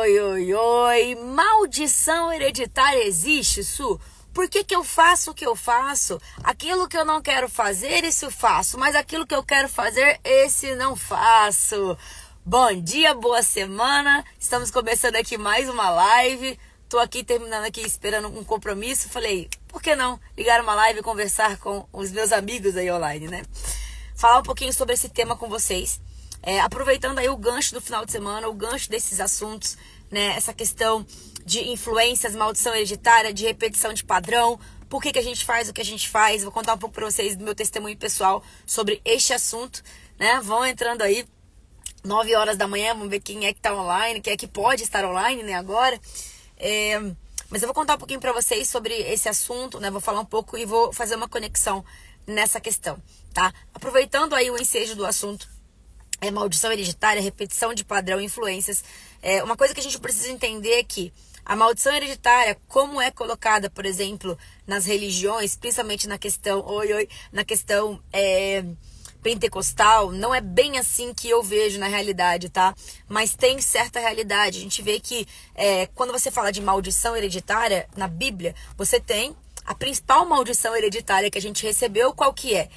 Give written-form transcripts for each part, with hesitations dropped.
Oi, oi, oi, maldição hereditária existe, Su? Por que eu faço o que eu faço? Aquilo que eu não quero fazer, isso faço, mas aquilo que eu quero fazer, esse não faço. Bom dia, boa semana, estamos começando aqui mais uma live. Tô aqui terminando aqui, esperando um compromisso, falei, por que não ligar uma live e conversar com os meus amigos aí online, né? Falar um pouquinho sobre esse tema com vocês. Aproveitando aí o gancho do final de semana, o gancho desses assuntos, né? Essa questão de influências, maldição hereditária, de repetição de padrão, por que a gente faz o que a gente faz. Vou contar um pouco para vocês do meu testemunho pessoal sobre este assunto, né? Vão entrando aí, 9 horas da manhã, vamos ver quem é que tá online, quem é que pode estar online, né, agora. Mas eu vou contar um pouquinho para vocês sobre esse assunto, né? Vou falar um pouco e vou fazer uma conexão nessa questão, tá? Aproveitando aí o ensejo do assunto, maldição hereditária, repetição de padrão, influências. Uma coisa que a gente precisa entender é que a maldição hereditária, como é colocada, por exemplo, nas religiões, principalmente na questão, na questão pentecostal, não é bem assim que eu vejo na realidade, tá? Mas tem certa realidade. A gente vê que quando você fala de maldição hereditária, na Bíblia, você tem a principal maldição hereditária que a gente recebeu, qual que é?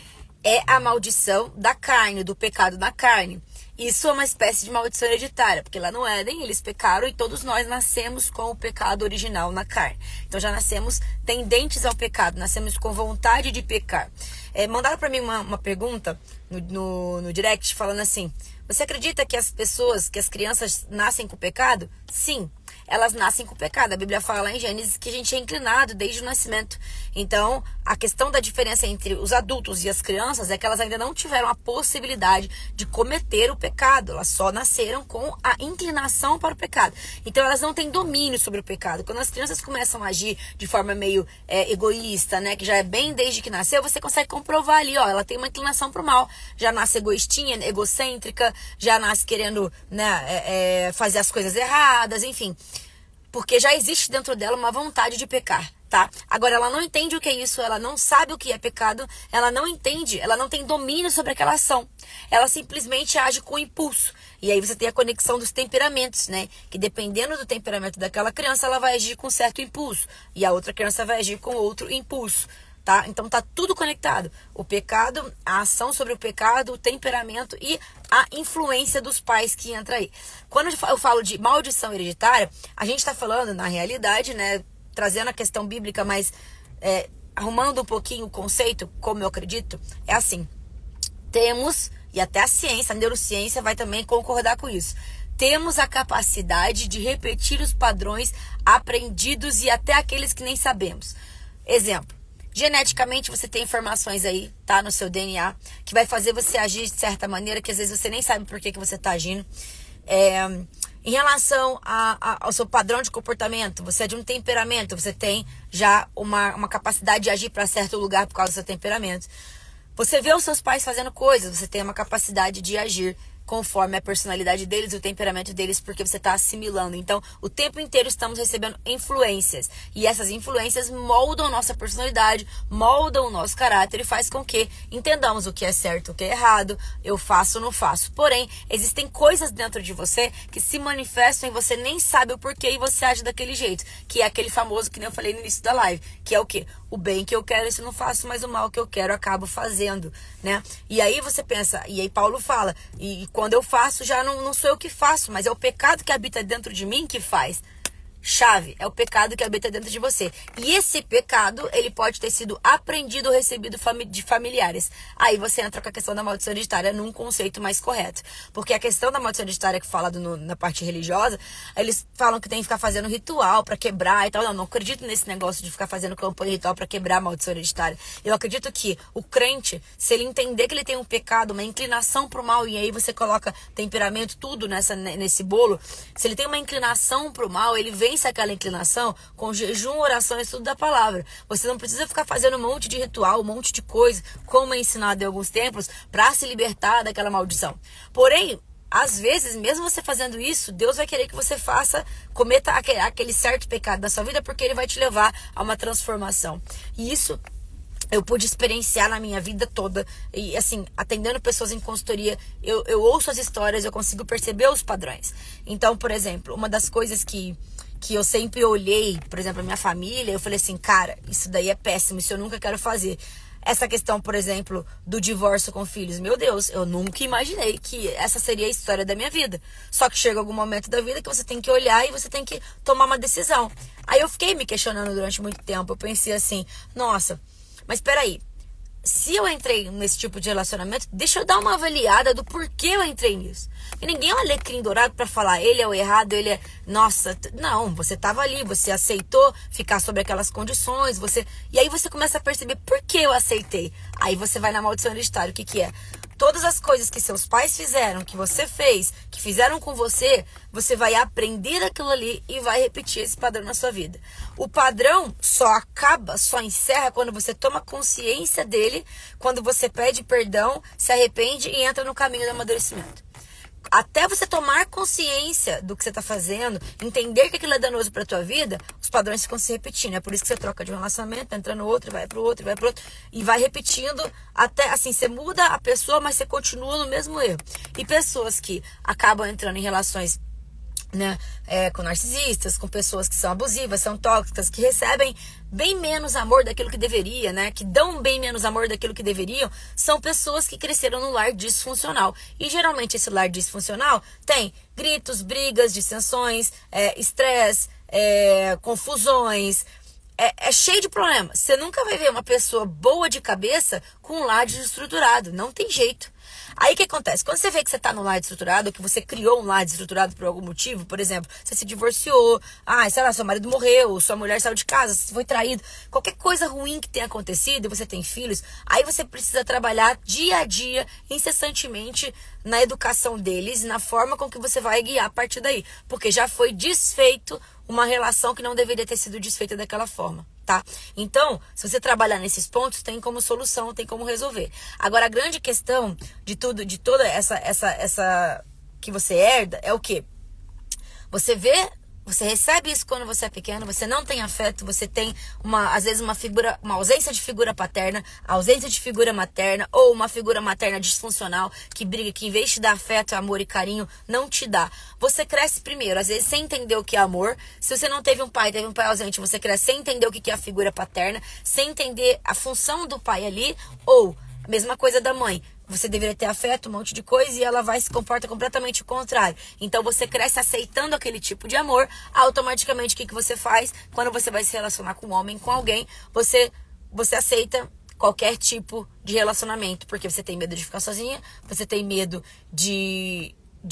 É a maldição da carne, do pecado na carne. Isso é uma espécie de maldição hereditária, porque lá no Éden eles pecaram e todos nós nascemos com o pecado original na carne. Então já nascemos tendentes ao pecado, nascemos com vontade de pecar. Mandaram para mim uma pergunta no direct falando assim: você acredita que as pessoas, que as crianças nascem com pecado? Sim. Elas nascem com pecado. A Bíblia fala lá em Gênesis que a gente é inclinado desde o nascimento. Então, a questão da diferença entre os adultos e as crianças é que elas ainda não tiveram a possibilidade de cometer o pecado. Elas só nasceram com a inclinação para o pecado. Então, elas não têm domínio sobre o pecado. Quando as crianças começam a agir de forma meio egoísta, né, que já é bem desde que nasceu, você consegue comprovar ali, ó, ela tem uma inclinação para o mal. Já nasce egoístinha, egocêntrica, já nasce querendo, né, fazer as coisas erradas, enfim. Porque já existe dentro dela uma vontade de pecar, tá? Agora, ela não entende o que é isso, ela não sabe o que é pecado, ela não entende, ela não tem domínio sobre aquela ação. Ela simplesmente age com impulso. E aí você tem a conexão dos temperamentos, né? Que dependendo do temperamento daquela criança, ela vai agir com certo impulso. E a outra criança vai agir com outro impulso. Tá? Então tá tudo conectado. O pecado, a ação sobre o pecado, o temperamento e a influência dos pais que entra aí. Quando eu falo de maldição hereditária, a gente tá falando, na realidade, né, trazendo a questão bíblica, mas arrumando um pouquinho o conceito, como eu acredito, é assim: temos, e até a ciência, a neurociência vai também concordar com isso, temos a capacidade de repetir os padrões aprendidos e até aqueles que nem sabemos. Exemplo: geneticamente você tem informações aí, tá, no seu DNA, que vai fazer você agir de certa maneira que às vezes você nem sabe por que você tá agindo. Em relação ao seu padrão de comportamento, você é de um temperamento, você tem já uma capacidade de agir para certo lugar por causa do seu temperamento. Você vê os seus pais fazendo coisas, você tem uma capacidade de agir conforme a personalidade deles e o temperamento deles, porque você está assimilando. Então, o tempo inteiro estamos recebendo influências. E essas influências moldam nossa personalidade, moldam o nosso caráter e faz com que entendamos o que é certo, o que é errado, eu faço ou não faço. Porém, existem coisas dentro de você que se manifestam e você nem sabe o porquê e você age daquele jeito. Que é aquele famoso que nem eu falei no início da live. Que é o quê? O bem que eu quero, isso eu não faço, mas o mal que eu quero eu acabo fazendo, né? E aí você pensa, e aí Paulo fala, e quando eu faço, já não sou eu que faço, mas é o pecado que habita dentro de mim que faz. Chave, é o pecado que habita dentro de você. E esse pecado, ele pode ter sido aprendido ou recebido de familiares. Aí você entra com a questão da maldição hereditária num conceito mais correto. Porque a questão da maldição hereditária que fala na parte religiosa, eles falam que tem que ficar fazendo ritual pra quebrar e tal. Não acredito nesse negócio de ficar fazendo campanha ritual pra quebrar a maldição hereditária. Eu acredito que o crente, se ele entender que ele tem um pecado, uma inclinação pro mal, e aí você coloca temperamento, tudo nesse bolo, se ele tem uma inclinação pro mal, ele vence aquela inclinação com jejum, oração e estudo da palavra. Você não precisa ficar fazendo um monte de ritual, um monte de coisa, como é ensinado em alguns templos, para se libertar daquela maldição. Porém, às vezes, mesmo você fazendo isso, Deus vai querer que você cometa aquele certo pecado da sua vida, porque ele vai te levar a uma transformação. E isso eu pude experienciar na minha vida toda. E assim, atendendo pessoas em consultoria, eu ouço as histórias, eu consigo perceber os padrões. Então, por exemplo, uma das coisas que eu sempre olhei, por exemplo, a minha família, eu falei assim, cara, isso daí é péssimo, isso eu nunca quero fazer. Essa questão, por exemplo, do divórcio com filhos. Meu Deus, eu nunca imaginei que essa seria a história da minha vida. Só que chega algum momento da vida que você tem que olhar e você tem que tomar uma decisão. Aí eu fiquei me questionando durante muito tempo. Eu pensei assim, nossa, mas peraí. Se eu entrei nesse tipo de relacionamento, deixa eu dar uma avaliada do porquê eu entrei nisso. E ninguém é um alecrim dourado pra falar, ele é o errado, ele é... Nossa, não, você tava ali, você aceitou ficar sobre aquelas condições, e aí você começa a perceber por que eu aceitei. Aí você vai na maldição hereditária, o que que é? Todas as coisas que seus pais fizeram, que você fez, que fizeram com você, você vai aprender aquilo ali e vai repetir esse padrão na sua vida. O padrão só acaba, só encerra quando você toma consciência dele, quando você pede perdão, se arrepende e entra no caminho do amadurecimento. Até você tomar consciência do que você está fazendo, entender que aquilo é danoso para a tua vida, os padrões ficam se repetindo. É por isso que você troca de um relacionamento, entra no outro, vai para o outro, vai para o outro, e vai repetindo até, assim, você muda a pessoa, mas você continua no mesmo erro. E pessoas que acabam entrando em relações, né, com narcisistas, com pessoas que são abusivas, são tóxicas, que recebem bem menos amor daquilo que deveria, né, que dão bem menos amor daquilo que deveriam, são pessoas que cresceram num lar disfuncional. E geralmente esse lar disfuncional tem gritos, brigas, dissensões, estresse, confusões, é cheio de problemas. Você nunca vai ver uma pessoa boa de cabeça com um lar desestruturado, não tem jeito. Aí o que acontece? Quando você vê que você está num lar desestruturado, que você criou um lar desestruturado por algum motivo, por exemplo, você se divorciou, sei lá, seu marido morreu, sua mulher saiu de casa, você foi traído, qualquer coisa ruim que tenha acontecido e você tem filhos, aí você precisa trabalhar dia a dia, incessantemente, na educação deles, na forma com que você vai guiar a partir daí. Porque já foi desfeito uma relação que não deveria ter sido desfeita daquela forma. Tá? Então, se você trabalhar nesses pontos, tem como solução, tem como resolver. Agora, a grande questão de tudo, de toda essa que você herda, é o quê? Você recebe isso quando você é pequeno, você não tem afeto, você tem às vezes uma ausência de figura paterna, ausência de figura materna, ou uma figura materna disfuncional, que briga, que em vez de te dar afeto, amor e carinho, não te dá. Você cresce primeiro, às vezes sem entender o que é amor. Se você não teve um pai ausente, você cresce sem entender o que é a figura paterna, sem entender a função do pai ali, ou a mesma coisa da mãe. Você deveria ter afeto, um monte de coisa, e ela se comporta completamente o contrário. Então você cresce aceitando aquele tipo de amor. Automaticamente, o que você faz? Quando você vai se relacionar com um homem, com alguém, você aceita qualquer tipo de relacionamento. Porque você tem medo de ficar sozinha, você tem medo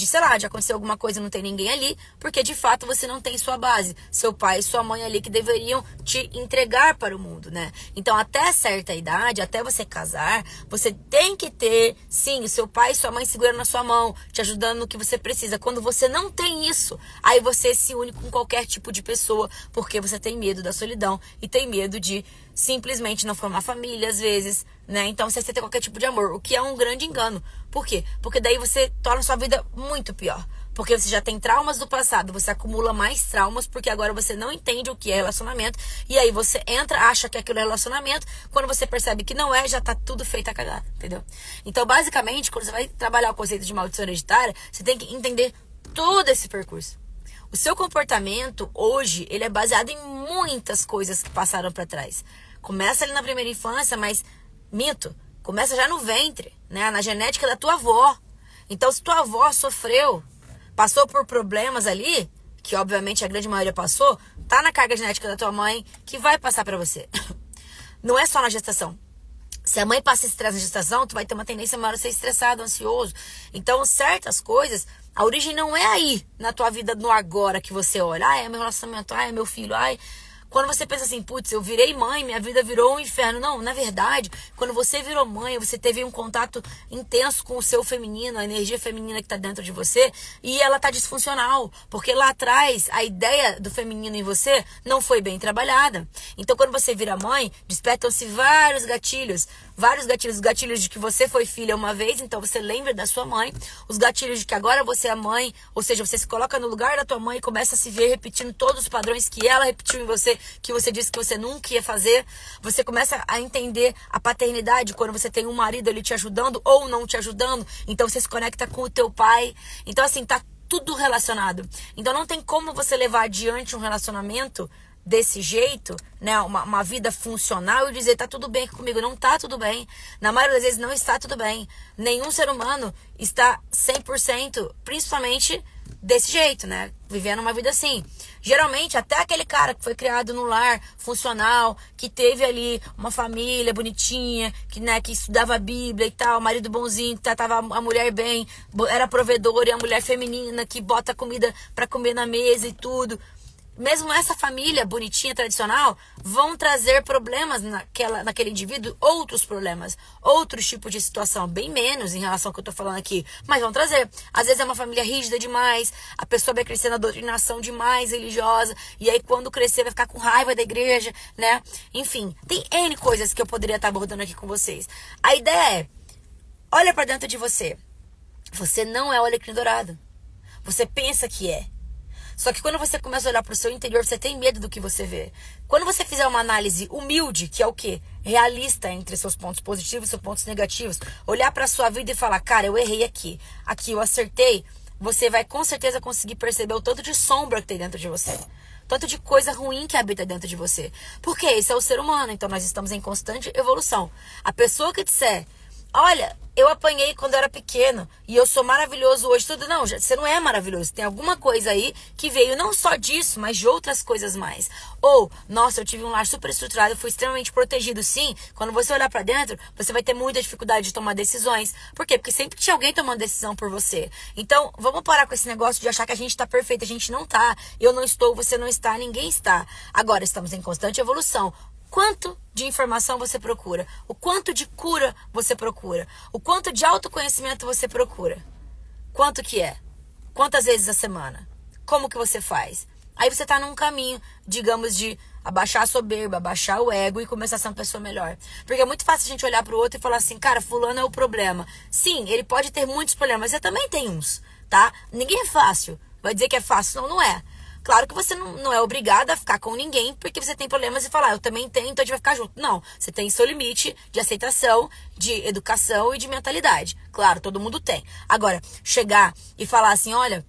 sei lá, de acontecer alguma coisa, não tem ninguém ali, porque de fato você não tem sua base, seu pai e sua mãe ali que deveriam te entregar para o mundo, né? Então, até certa idade, até você casar, você tem que ter, sim, o seu pai e sua mãe segurando na sua mão, te ajudando no que você precisa. Quando você não tem isso, aí você se une com qualquer tipo de pessoa, porque você tem medo da solidão e tem medo de simplesmente não formar família, às vezes, né? Então você aceita qualquer tipo de amor, o que é um grande engano. Por quê? Porque daí você torna sua vida muito pior. Porque você já tem traumas do passado, você acumula mais traumas, porque agora você não entende o que é relacionamento, e aí você entra, acha que aquilo é relacionamento, quando você percebe que não é, já tá tudo feito a cagada, entendeu? Então, basicamente, quando você vai trabalhar o conceito de maldição hereditária, você tem que entender todo esse percurso. O seu comportamento, hoje, ele é baseado em muitas coisas que passaram para trás. Começa ali na primeira infância, mas, mito, começa já no ventre, né? Na genética da tua avó. Então, se tua avó sofreu, passou por problemas ali, que obviamente a grande maioria passou, tá na carga genética da tua mãe, que vai passar para você. Não é só na gestação. Se a mãe passa estresse na gestação, tu vai ter uma tendência maior a ser estressado, ansioso. Então, certas coisas, a origem não é aí, na tua vida, no agora, que você olha. É meu relacionamento, é meu filho, Quando você pensa assim, putz, eu virei mãe, minha vida virou um inferno. Não, na verdade, quando você virou mãe, você teve um contato intenso com o seu feminino, a energia feminina que está dentro de você, e ela está disfuncional. Porque lá atrás, a ideia do feminino em você não foi bem trabalhada. Então, quando você vira mãe, despertam-se vários gatilhos. Os gatilhos de que você foi filha uma vez, então você lembra da sua mãe. Os gatilhos de que agora você é mãe, ou seja, você se coloca no lugar da tua mãe e começa a se ver repetindo todos os padrões que ela repetiu em você que você disse que você nunca ia fazer. Você começa a entender a paternidade quando você tem um marido ali te ajudando ou não te ajudando. Então você se conecta com o teu pai. Então assim, tá tudo relacionado. Então não tem como você levar adiante um relacionamento desse jeito, né, uma vida funcional e dizer, tá tudo bem comigo. Não tá tudo bem. Na maioria das vezes não está tudo bem. Nenhum ser humano está 100%, principalmente desse jeito, né, vivendo uma vida assim. Geralmente, até aquele cara que foi criado no lar funcional, que teve ali uma família bonitinha, que, né, que estudava a Bíblia e tal, marido bonzinho, que tratava a mulher bem, era provedor, e a mulher feminina que bota comida pra comer na mesa e tudo. Mesmo essa família bonitinha, tradicional, vão trazer problemas naquele indivíduo, outros problemas, outros tipos de situação, bem menos em relação ao que eu tô falando aqui, mas vão trazer. Às vezes é uma família rígida demais, a pessoa vai crescer na doutrinação demais religiosa, e aí quando crescer vai ficar com raiva da igreja, né? Enfim, tem N coisas que eu poderia estar abordando aqui com vocês. A ideia é, olha pra dentro de você. Você não é o alecrim dourado. Você pensa que é. Só que quando você começa a olhar para o seu interior, você tem medo do que você vê. Quando você fizer uma análise humilde, que é o quê? Realista entre seus pontos positivos e seus pontos negativos, olhar para a sua vida e falar, cara, eu errei aqui, aqui eu acertei, você vai com certeza conseguir perceber o tanto de sombra que tem dentro de você. Tanto de coisa ruim que habita dentro de você. Porque esse é o ser humano, então nós estamos em constante evolução. A pessoa que disser, olha, eu apanhei quando eu era pequeno e eu sou maravilhoso hoje, tudo. Não, você não é maravilhoso. Tem alguma coisa aí que veio não só disso, mas de outras coisas mais. Ou, nossa, eu tive um lar super estruturado, eu fui extremamente protegido. Sim, quando você olhar pra dentro, você vai ter muita dificuldade de tomar decisões. Por quê? Porque sempre tinha alguém tomando decisão por você. Então, vamos parar com esse negócio de achar que a gente tá perfeito. A gente não tá. Eu não estou, você não está, ninguém está. Agora, estamos em constante evolução. Quanto de informação você procura? O quanto de cura você procura? O quanto de autoconhecimento você procura? Quanto que é? Quantas vezes a semana? Como que você faz? Aí você tá num caminho, digamos, de abaixar a soberba, abaixar o ego e começar a ser uma pessoa melhor. Porque é muito fácil a gente olhar pro outro e falar assim, cara, fulano é o problema. Sim, ele pode ter muitos problemas, mas você também tem uns, tá? Ninguém é fácil. Vai dizer que é fácil? Não, não é. Claro que você não é obrigada a ficar com ninguém porque você tem problemas e falar, eu também tenho, então a gente vai ficar junto. Não, você tem seu limite de aceitação, de educação e de mentalidade. Claro, todo mundo tem. Agora, chegar e falar assim, olha,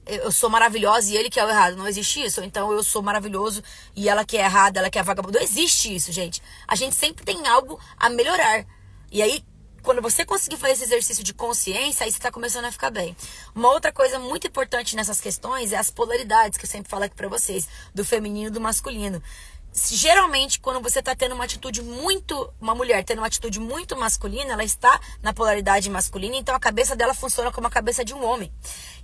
eu sou maravilhosa e ele que é o errado. Não existe isso. Ou então eu sou maravilhoso e ela que é errada, ela que é vagabunda. Não existe isso, gente. A gente sempre tem algo a melhorar. E aí, quando você conseguir fazer esse exercício de consciência, aí você está começando a ficar bem. Uma outra coisa muito importante nessas questões é as polaridades, que eu sempre falo aqui pra vocês, do feminino e do masculino. Geralmente, quando você tá tendo uma mulher tendo uma atitude muito masculina, ela está na polaridade masculina, então a cabeça dela funciona como a cabeça de um homem.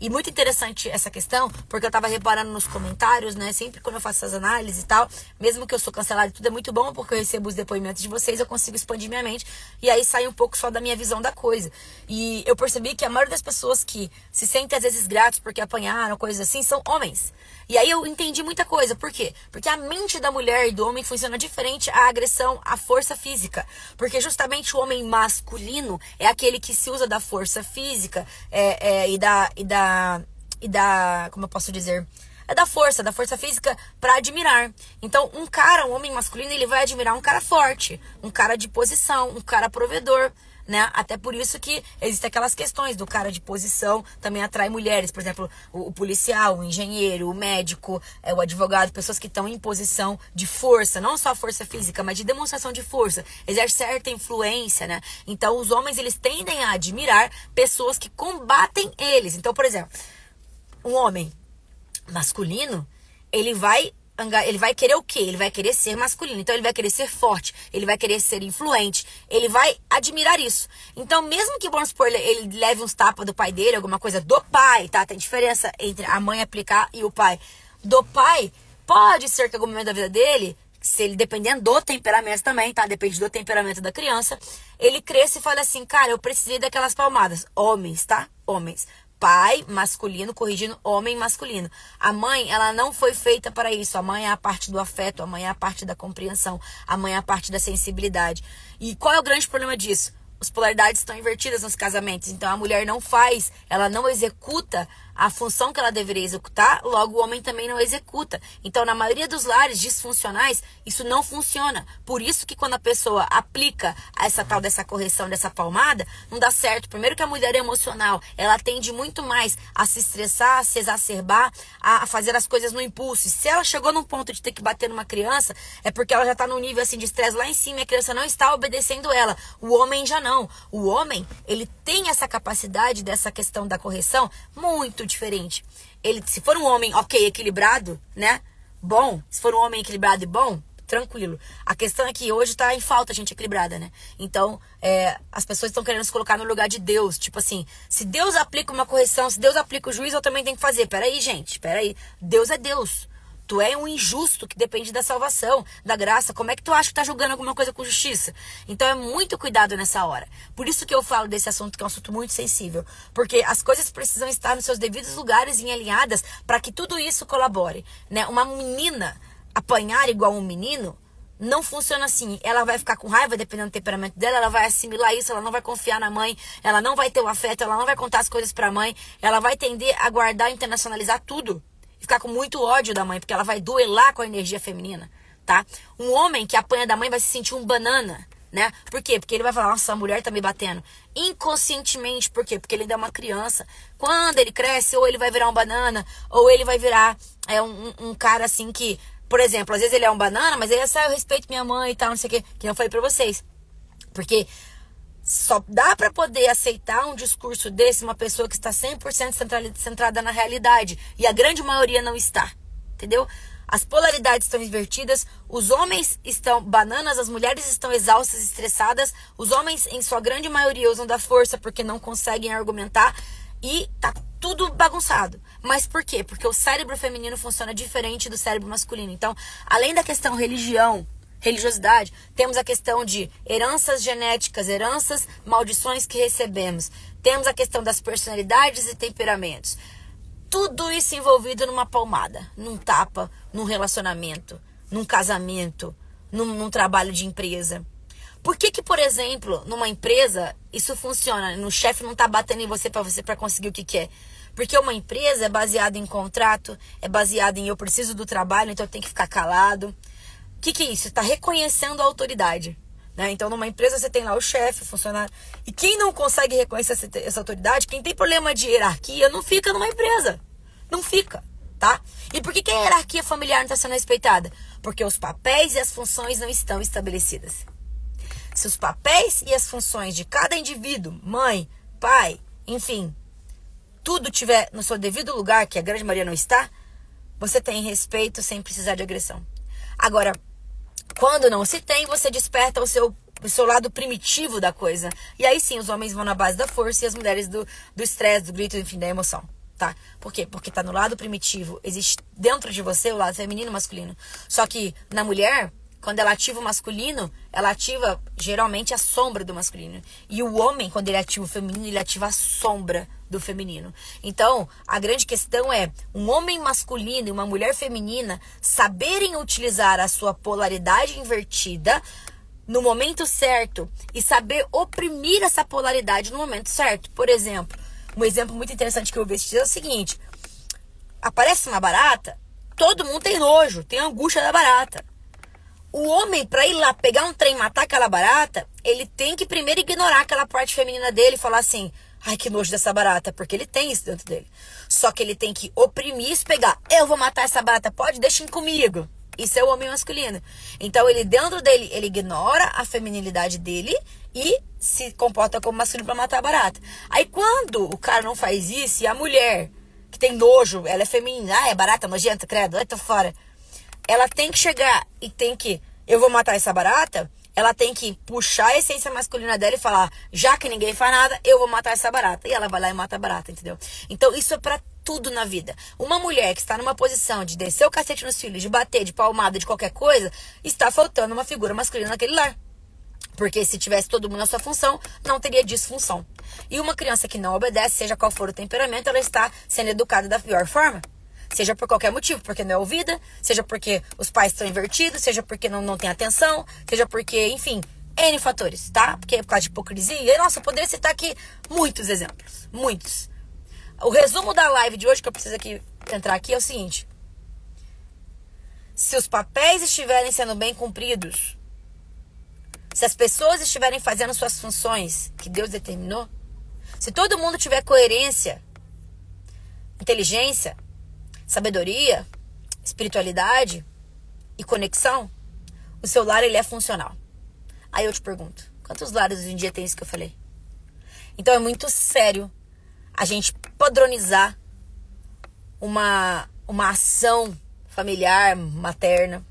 E muito interessante essa questão, porque eu tava reparando nos comentários, né, sempre quando eu faço essas análises e tal, mesmo que eu sou cancelada e tudo, é muito bom, porque eu recebo os depoimentos de vocês, eu consigo expandir minha mente, e aí sai um pouco só da minha visão da coisa. E eu percebi que a maioria das pessoas que se sentem às vezes gratos porque apanharam, coisas assim, são homens. E aí eu entendi muita coisa. Por quê? Porque a mente da mulher e do homem funciona diferente à agressão, à força física. Porque justamente o homem masculino é aquele que se usa da força física como eu posso dizer? É da força física pra admirar. Então, um homem masculino, ele vai admirar um cara forte, um cara de posição, um cara provedor, né? Até por isso que existem aquelas questões do cara de posição também atrai mulheres, por exemplo, o policial, o engenheiro, o médico, o advogado, pessoas que estão em posição de força, não só força física, mas de demonstração de força, exerce certa influência, né? Então, os homens, eles tendem a admirar pessoas que combatem eles. Então, por exemplo, um homem masculino, ele vai querer o quê? Ele vai querer ser masculino. Então, ele vai querer ser forte. Ele vai querer ser influente. Ele vai admirar isso. Então, mesmo que, vamos supor, ele leve uns tapas do pai dele, alguma coisa do pai, tá? Tem diferença entre a mãe aplicar e o pai. Do pai, pode ser que em algum momento da vida dele, se ele, dependendo do temperamento também, tá? Depende do temperamento da criança, ele cresça e fale assim, cara, eu precisei daquelas palmadas. Homens, tá? Homens. Pai masculino corrigindo homem masculino. A mãe, ela não foi feita para isso. A mãe é a parte do afeto, a mãe é a parte da compreensão, a mãe é a parte da sensibilidade. E qual é o grande problema disso? As polaridades estão invertidas nos casamentos. Então a mulher não faz, ela não executa a função que ela deveria executar, logo o homem também não executa. Então, na maioria dos lares disfuncionais, isso não funciona. Por isso que quando a pessoa aplica essa tal dessa correção, dessa palmada, não dá certo. Primeiro que a mulher é emocional, ela tende muito mais a se estressar, a se exacerbar, a fazer as coisas no impulso. E se ela chegou num ponto de ter que bater numa criança, é porque ela já está num nível assim de estresse lá em cima e a criança não está obedecendo ela. O homem já não. O homem, ele tem essa capacidade dessa questão da correção muito diferente. Ele, se for um homem, ok, equilibrado, né? Bom, se for um homem equilibrado e bom, tranquilo. A questão é que hoje está em falta gente equilibrada, né? Então, as pessoas estão querendo se colocar no lugar de Deus. Tipo assim, se Deus aplica uma correção, se Deus aplica o juízo, eu também tenho que fazer. Peraí, gente, peraí. Deus é Deus. Tu é um injusto que depende da salvação, da graça. Como é que tu acha que tá julgando alguma coisa com justiça? Então é muito cuidado nessa hora. Por isso que eu falo desse assunto, que é um assunto muito sensível. Porque as coisas precisam estar nos seus devidos lugares e alinhadas para que tudo isso colabore, né? Uma menina apanhar igual um menino não funciona assim. Ela vai ficar com raiva, dependendo do temperamento dela, ela vai assimilar isso, ela não vai confiar na mãe, ela não vai ter o afeto, ela não vai contar as coisas pra mãe, ela vai tender a guardar e internacionalizar tudo. Ficar com muito ódio da mãe, porque ela vai duelar com a energia feminina, tá? Um homem que apanha da mãe vai se sentir um banana, né? Por quê? Porque ele vai falar, nossa, a mulher tá me batendo. Inconscientemente, por quê? Porque ele ainda é uma criança. Quando ele cresce, ou ele vai virar um banana, ou ele vai virar um cara assim que, por exemplo, às vezes ele é um banana, mas ele é só, eu respeito minha mãe e tal, não sei o quê, que eu falei pra vocês. Porque só dá para poder aceitar um discurso desse uma pessoa que está 100% centrada na realidade. E a grande maioria não está. Entendeu? As polaridades estão invertidas. Os homens estão bananas, as mulheres estão exaustas, estressadas. Os homens, em sua grande maioria, usam da força porque não conseguem argumentar. E tá tudo bagunçado. Mas por quê? Porque o cérebro feminino funciona diferente do cérebro masculino. Então, além da questão religiosidade, temos a questão de heranças genéticas, heranças, maldições que recebemos. Temos a questão das personalidades e temperamentos. Tudo isso envolvido numa palmada, num tapa, num relacionamento, num casamento, num trabalho de empresa. Por que, por exemplo, numa empresa, isso funciona? No chefe não tá batendo em você para conseguir o que quer. Porque uma empresa é baseada em contrato, é baseada em eu preciso do trabalho, então eu tenho que ficar calado. O que é isso? Está reconhecendo a autoridade, né? Então, numa empresa você tem lá o chefe, o funcionário. E quem não consegue reconhecer essa autoridade, quem tem problema de hierarquia, não fica numa empresa. Não fica, tá? E por que a hierarquia familiar não está sendo respeitada? Porque os papéis e as funções não estão estabelecidas. Se os papéis e as funções de cada indivíduo, mãe, pai, enfim, tudo tiver no seu devido lugar, que a grande maioria não está, você tem respeito sem precisar de agressão. Agora, quando não se tem, você desperta o seu lado primitivo da coisa. E aí sim, os homens vão na base da força e as mulheres do estresse, do grito, enfim, da emoção, tá? Por quê? Porque tá no lado primitivo. Existe dentro de você o lado feminino e masculino. Só que na mulher, quando ela ativa o masculino, ela ativa geralmente a sombra do masculino. E o homem, quando ele ativa o feminino, ele ativa a sombra do feminino. Então, a grande questão é um homem masculino e uma mulher feminina saberem utilizar a sua polaridade invertida no momento certo e saber oprimir essa polaridade no momento certo. Por exemplo, um exemplo muito interessante que eu vi é o seguinte: aparece uma barata, todo mundo tem nojo, tem angústia da barata. O homem, para ir lá pegar um trem e matar aquela barata, ele tem que primeiro ignorar aquela parte feminina dele e falar assim: ai, que nojo dessa barata, porque ele tem isso dentro dele. Só que ele tem que oprimir isso, pegar: eu vou matar essa barata, pode? Deixem comigo. Isso é o homem masculino. Então, ele dentro dele, ele ignora a feminilidade dele e se comporta como masculino para matar a barata. Aí, quando o cara não faz isso, e a mulher, que tem nojo, ela é feminina, é barata, nojenta, credo, eu tô fora. Ela tem que chegar e tem que, eu vou matar essa barata, ela tem que puxar a essência masculina dela e falar: já que ninguém faz nada, eu vou matar essa barata. E ela vai lá e mata a barata, entendeu? Então, isso é pra tudo na vida. Uma mulher que está numa posição de descer o cacete nos filhos, de bater, de palmada, de qualquer coisa, está faltando uma figura masculina naquele lar. Porque se tivesse todo mundo na sua função, não teria disfunção. E uma criança que não obedece, seja qual for o temperamento, ela está sendo educada da pior forma. Seja por qualquer motivo, porque não é ouvida, seja porque os pais estão invertidos, seja porque não tem atenção, seja porque, enfim, N fatores, tá? Porque é por causa de hipocrisia. E, nossa, eu poderia citar aqui muitos exemplos, muitos. O resumo da live de hoje, que eu preciso entrar aqui, é o seguinte. Se os papéis estiverem sendo bem cumpridos, se as pessoas estiverem fazendo suas funções que Deus determinou, se todo mundo tiver coerência, inteligência, sabedoria, espiritualidade e conexão, o seu lar ele é funcional. Aí eu te pergunto, quantos lares hoje em dia tem isso que eu falei? Então é muito sério a gente padronizar uma ação familiar, materna.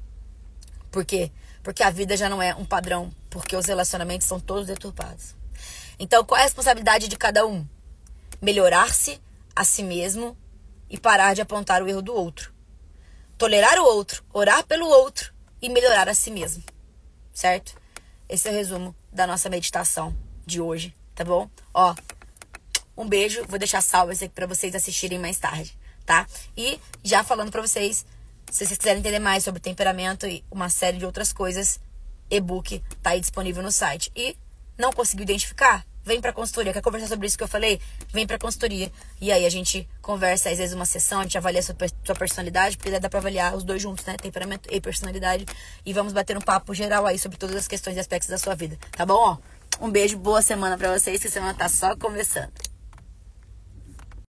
Por quê? Porque a vida já não é um padrão, porque os relacionamentos são todos deturpados. Então, qual é a responsabilidade de cada um? Melhorar-se a si mesmo e parar de apontar o erro do outro. Tolerar o outro, orar pelo outro e melhorar a si mesmo. Certo? Esse é o resumo da nossa meditação de hoje, tá bom? Ó, um beijo, vou deixar salvo esse aqui pra vocês assistirem mais tarde, tá? E já falando pra vocês, se vocês quiserem entender mais sobre temperamento e uma série de outras coisas, e-book tá aí disponível no site. E não conseguiu identificar? Vem pra consultoria. Quer conversar sobre isso que eu falei? Vem pra consultoria. E aí a gente conversa, às vezes, uma sessão, a gente avalia a sua personalidade, porque dá pra avaliar os dois juntos, né? Temperamento e personalidade. E vamos bater um papo geral aí sobre todas as questões e aspectos da sua vida. Tá bom? Ó, um beijo, boa semana pra vocês, que a semana tá só começando.